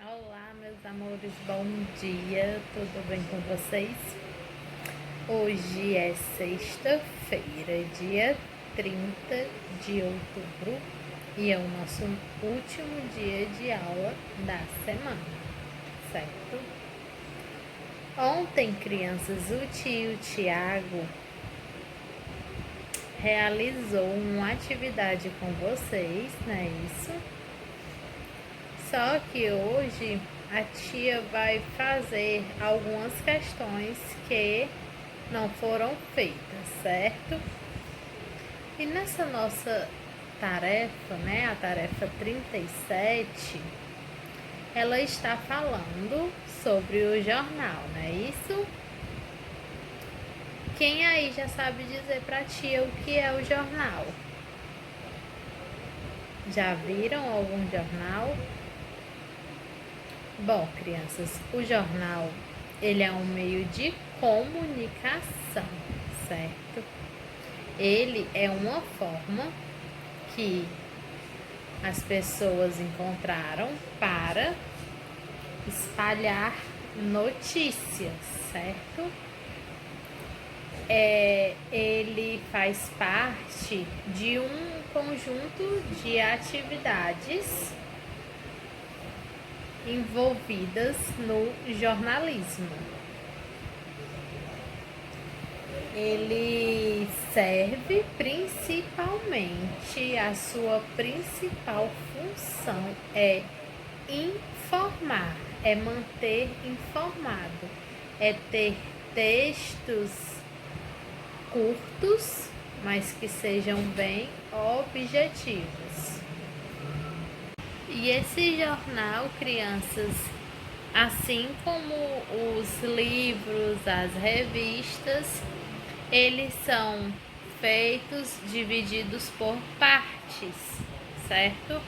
Olá, meus amores, bom dia, tudo bem com vocês? Hoje é sexta-feira, dia 30 de outubro, e é o nosso último dia de aula da semana, certo? Ontem, crianças, o tio Tiago realizou uma atividade com vocês, não é isso? Só que hoje a tia vai fazer algumas questões que não foram feitas, certo? E nessa nossa tarefa, né, a tarefa 37, ela está falando sobre o jornal, não é isso? Quem aí já sabe dizer pra tia o que é o jornal? Já viram algum jornal? Bom, crianças, o jornal, ele é um meio de comunicação, certo? Ele é uma forma que as pessoas encontraram para espalhar notícias, certo? Ele faz parte de um conjunto de atividades envolvidas no jornalismo. Ele serve principalmente, a sua principal função é informar, é manter informado, é ter textos curtos, mas que sejam bem objetivos. E esse jornal, crianças, assim como os livros, as revistas, eles são feitos, divididos por partes, certo?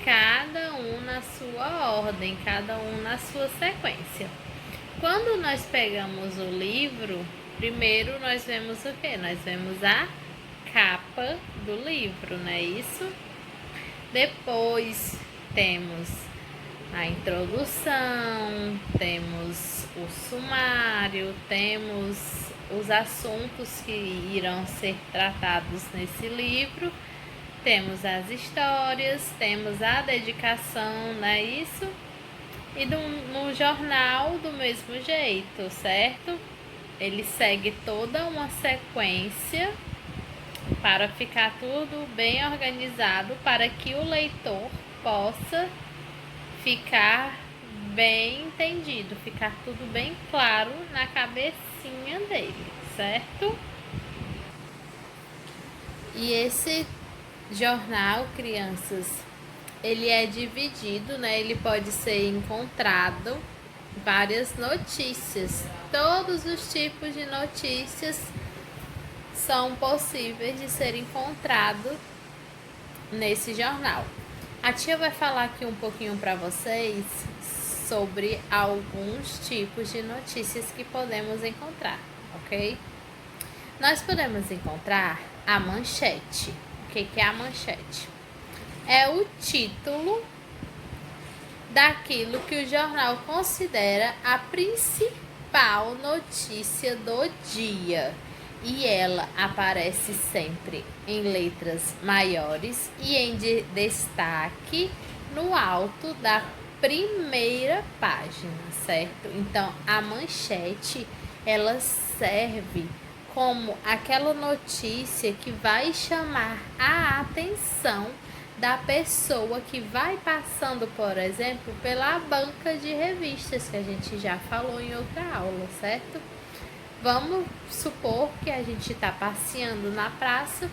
Cada um na sua ordem, cada um na sua sequência. Quando nós pegamos o livro, primeiro nós vemos o quê? Nós vemos a capa do livro, não é isso? Depois temos a introdução, temos o sumário, temos os assuntos que irão ser tratados nesse livro, temos as histórias, temos a dedicação, não é isso? E no jornal do mesmo jeito, certo? Ele segue toda uma sequência para ficar tudo bem organizado, para que o leitor possa ficar bem entendido, ficar tudo bem claro na cabecinha dele, certo? E esse jornal, crianças, ele é dividido, né? Ele pode ser encontrado várias notícias. Todos os tipos de notícias são possíveis de ser encontrados nesse jornal. A tia vai falar aqui um pouquinho para vocês sobre alguns tipos de notícias que podemos encontrar, ok? Nós podemos encontrar a manchete. O que é a manchete? É o título daquilo que o jornal considera a principal notícia do dia. E ela aparece sempre em letras maiores e em destaque no alto da primeira página, certo? Então, a manchete, ela serve como aquela notícia que vai chamar a atenção da pessoa que vai passando, por exemplo, pela banca de revistas, que a gente já falou em outra aula, certo? Vamos supor que a gente está passeando na praça,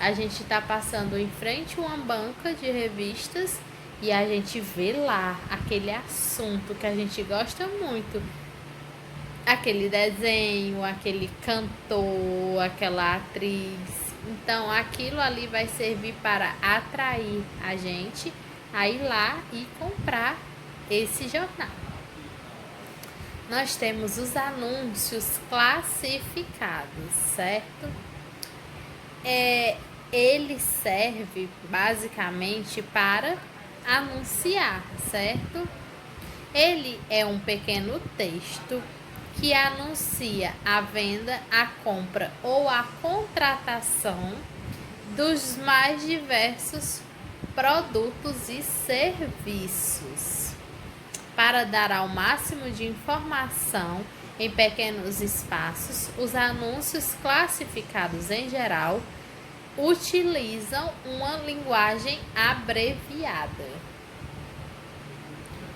a gente está passando em frente a uma banca de revistas e a gente vê lá aquele assunto que a gente gosta muito, aquele desenho, aquele cantor, aquela atriz. Então, aquilo ali vai servir para atrair a gente a ir lá e comprar esse jornal. Nós temos os anúncios classificados, certo? Ele serve basicamente para anunciar, certo? Ele é um pequeno texto que anuncia a venda, a compra ou a contratação dos mais diversos produtos e serviços. Para dar ao máximo de informação em pequenos espaços, os anúncios classificados em geral utilizam uma linguagem abreviada.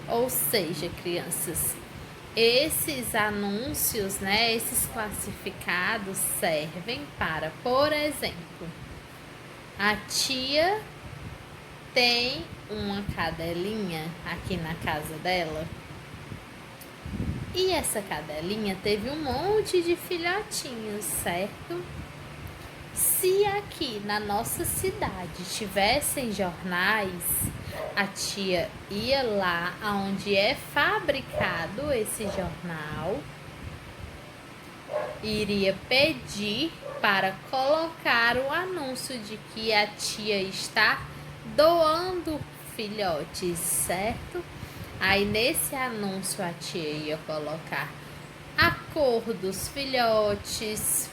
Ou seja, crianças, esses anúncios, esses classificados servem para, por exemplo, a tia tem uma cadelinha aqui na casa dela e essa cadelinha teve um monte de filhotinhos, certo? Se aqui na nossa cidade tivessem jornais, a tia ia lá onde é fabricado esse jornal, iria pedir para colocar o anúncio de que a tia está doando filhotes, certo? Aí nesse anúncio a tia ia colocar a cor dos filhotes,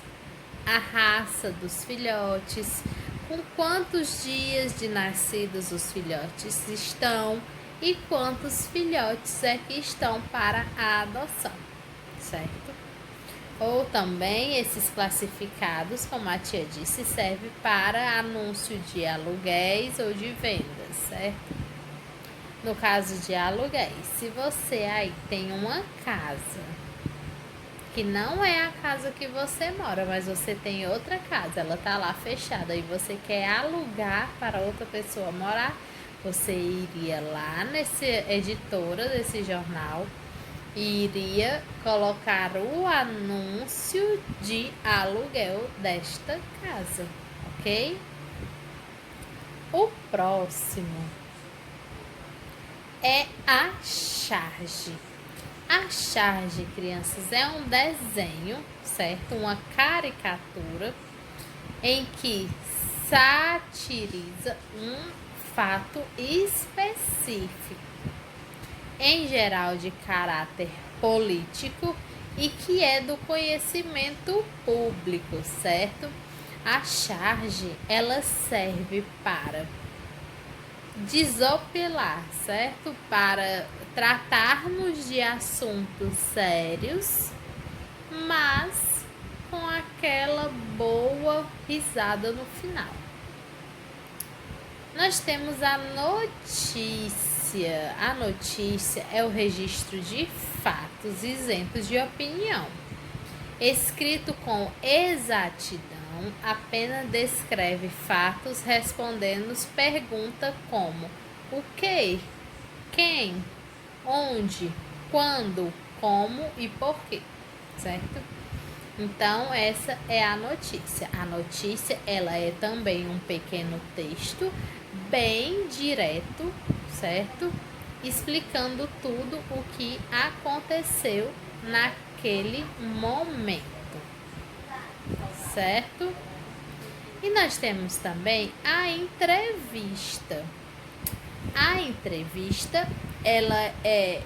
a raça dos filhotes, com quantos dias de nascidos os filhotes estão e quantos filhotes é que estão para a adoção, certo? Ou também esses classificados, como a tia disse, serve para anúncio de aluguéis ou de vendas, certo? No caso de aluguéis, se você aí tem uma casa que não é a casa que você mora, mas você tem outra casa, ela tá lá fechada e você quer alugar para outra pessoa morar, você iria lá nessa editora desse jornal e iria colocar o anúncio de aluguel desta casa, ok? O próximo é a charge. A charge, crianças, é um desenho, certo? Uma caricatura em que satiriza um fato específico, em geral de caráter político e que é do conhecimento público, certo? A charge, ela serve para desopilar, certo? Para tratarmos de assuntos sérios, mas com aquela boa risada no final. Nós temos a notícia. A notícia é o registro de fatos isentos de opinião. Escrito com exatidão, apenas descreve fatos respondendo perguntas como o que, quem, onde, quando, como e porquê, certo? Então, essa é a notícia. A notícia, ela é também um pequeno texto bem direto, certo? Explicando tudo o que aconteceu naquele momento, certo? E nós temos também a entrevista. A entrevista, ela é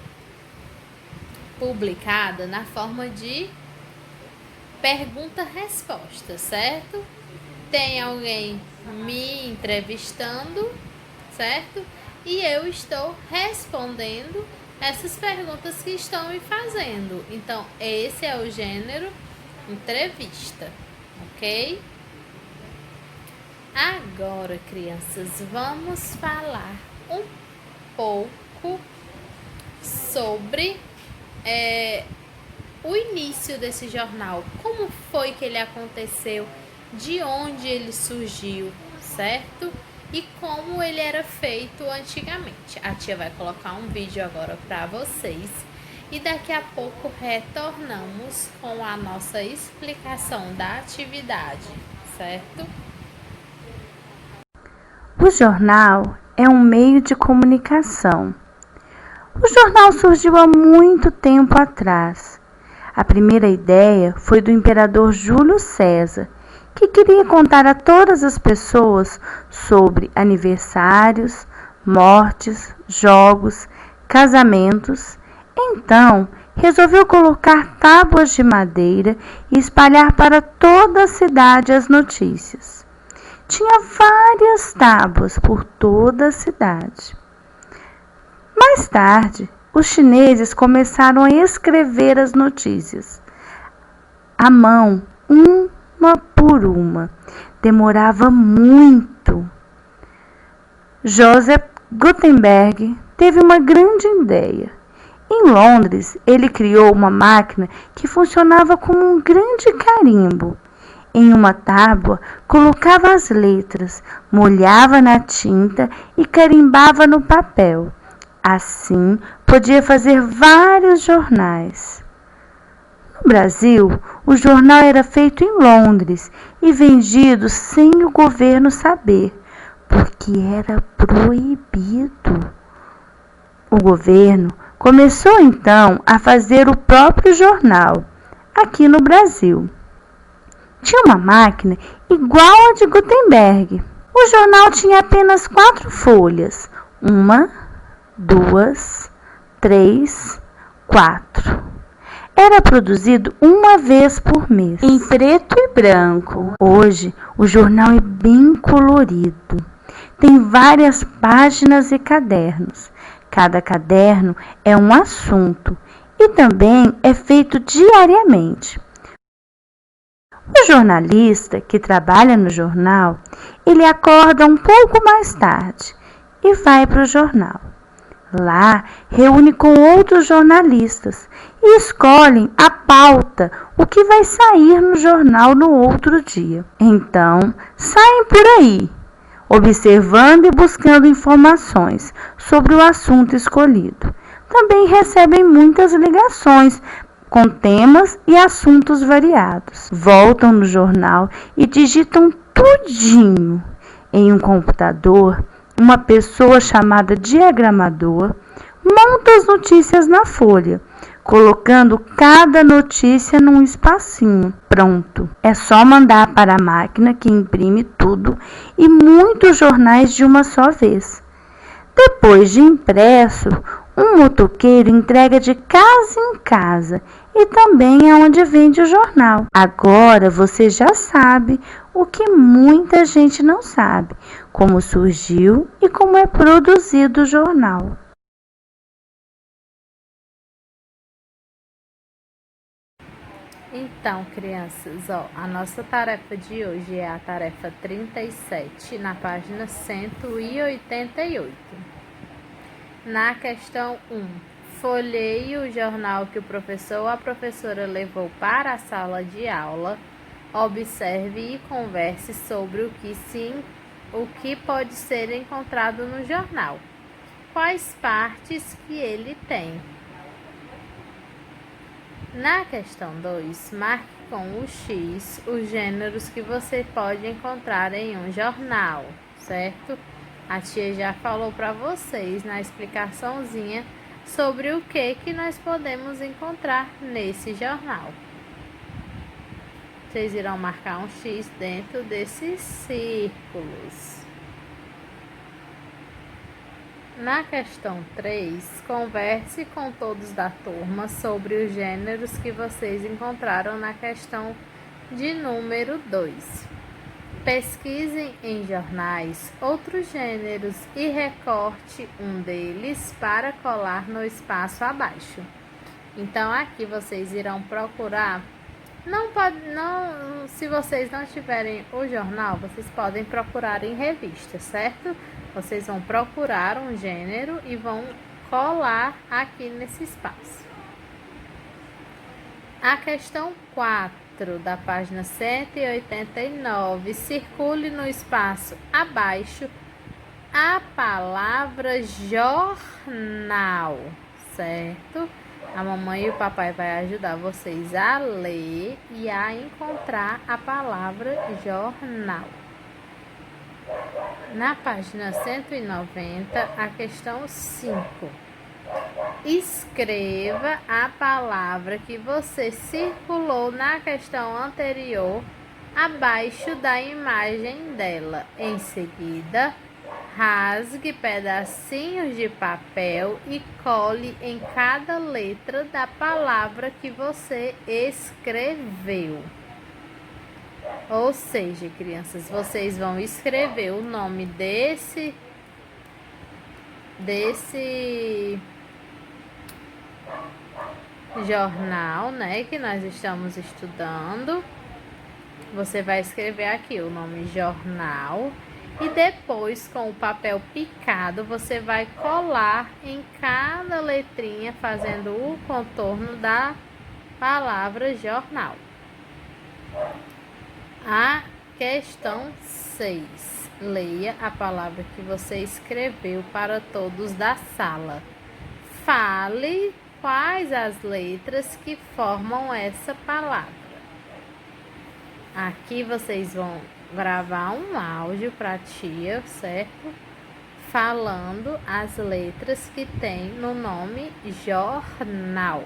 publicada na forma de pergunta-resposta, certo? Tem alguém me entrevistando, certo? E eu estou respondendo essas perguntas que estão me fazendo. Então, esse é o gênero entrevista, ok? Agora, crianças, vamos falar um pouco sobre o início desse jornal. Como foi que ele aconteceu, de onde ele surgiu, certo? E como ele era feito antigamente. A tia vai colocar um vídeo agora para vocês e daqui a pouco retornamos com a nossa explicação da atividade, certo? O jornal é um meio de comunicação. O jornal surgiu há muito tempo atrás. A primeira ideia foi do imperador Júlio César, que queria contar a todas as pessoas sobre aniversários, mortes, jogos, casamentos Então, resolveu colocar tábuas de madeira e espalhar para toda a cidade as notícias. Tinha várias tábuas por toda a cidade. Mais tarde, os chineses começaram a escrever as notícias à mão, uma por uma. Demorava muito. Joseph Gutenberg teve uma grande ideia. Em Londres, ele criou uma máquina que funcionava como um grande carimbo. Em uma tábua, colocava as letras, molhava na tinta e carimbava no papel. Assim, podia fazer vários jornais. No Brasil, o jornal era feito em Londres e vendido sem o governo saber, porque era proibido. O governo começou então a fazer o próprio jornal, aqui no Brasil. Tinha uma máquina igual a de Gutenberg. O jornal tinha apenas 4 folhas. 1, 2, 3, 4. Era produzido uma vez por mês, em preto e branco. Hoje, o jornal é bem colorido. Tem várias páginas e cadernos. Cada caderno é um assunto e também é feito diariamente. O jornalista que trabalha no jornal, ele acorda um pouco mais tarde e vai para o jornal. Lá, reúne com outros jornalistas e escolhem a pauta, o que vai sair no jornal no outro dia. Então, saem por aí, observando e buscando informações sobre o assunto escolhido. Também recebem muitas ligações com temas e assuntos variados. Voltam no jornal e digitam tudinho. Em um computador, uma pessoa chamada diagramador monta as notícias na folha, colocando cada notícia num espacinho. Pronto, é só mandar para a máquina que imprime tudo e muitos jornais de uma só vez. Depois de impresso, um motoqueiro entrega de casa em casa e também é onde vende o jornal. Agora você já sabe o que muita gente não sabe, como surgiu e como é produzido o jornal. Então, crianças, a nossa tarefa de hoje é a tarefa 37, na página 188. Na questão 1, folheie o jornal que o professor ou a professora levou para a sala de aula. Observe e converse sobre o que pode ser encontrado no jornal. Quais partes que ele tem? Na questão 2, marque com o X os gêneros que você pode encontrar em um jornal, certo? A tia já falou para vocês na explicaçãozinha sobre o que nós podemos encontrar nesse jornal. Vocês irão marcar um X dentro desses círculos. Na questão 3, converse com todos da turma sobre os gêneros que vocês encontraram na questão de número 2. Pesquisem em jornais outros gêneros e recorte um deles para colar no espaço abaixo. Então, aqui vocês irão procurar. Se vocês não tiverem o jornal, vocês podem procurar em revista, certo? Vocês vão procurar um gênero e vão colar aqui nesse espaço. A questão 4 da página 189, circule no espaço abaixo a palavra jornal, certo? A mamãe e o papai vai ajudar vocês a ler e a encontrar a palavra jornal. Na página 190, a questão 5. Escreva a palavra que você circulou na questão anterior abaixo da imagem dela. Em seguida, Rasgue pedacinhos de papel e cole em cada letra da palavra que você escreveu. Ou seja, crianças, vocês vão escrever o nome desse jornal, né, que nós estamos estudando. Você vai escrever aqui o nome jornal e depois, com o papel picado, você vai colar em cada letrinha, fazendo o contorno da palavra jornal. A questão 6. Leia a palavra que você escreveu para todos da sala. Fale quais as letras que formam essa palavra. Aqui vocês vão gravar um áudio para a tia, certo? Falando as letras que tem no nome jornal.